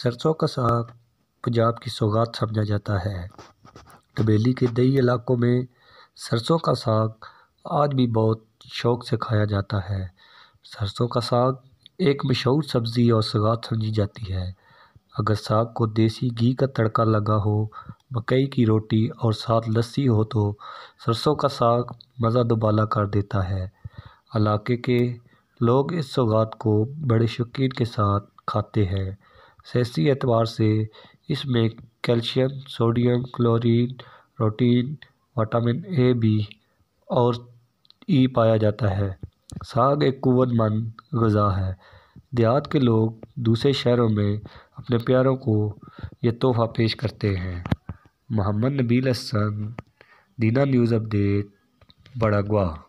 سرسوں کا ساگ پنجاب کی سوغات سمجھا جاتا ہے۔ قبیلی کے دیہی علاقوں میں سرسوں کا ساگ آج بھی بہت شوق سے کھایا جاتا ہے۔ سرسوں کا ساگ ایک مشہور سبزی اور سوغات سمجھی جاتی ہے۔ اگر ساگ کو دیسی گھی کا تڑکا لگا ہو، مکئی کی روٹی اور ساتھ لسی ہو تو سرسوں کا ساگ مزہ دوبالا کر دیتا ہے۔ علاقے کے لوگ اس سوغات کو بڑے شوقین کے ساتھ کھاتے ہیں۔ صحتی اعتبار سے اس میں calcium, sodium, chlorine, protein, vitamin A, B اور ای پایا جاتا ہے۔ ساگ ایک قوت مند غذا ہے۔ دیہات کے لوگ دوسرے شہروں میں اپنے پیاروں کو یہ تحفہ پیش کرتے ہیں۔ محمد نبیل احسن، دینا نیوز اپڈیٹ، بڑا گواہ۔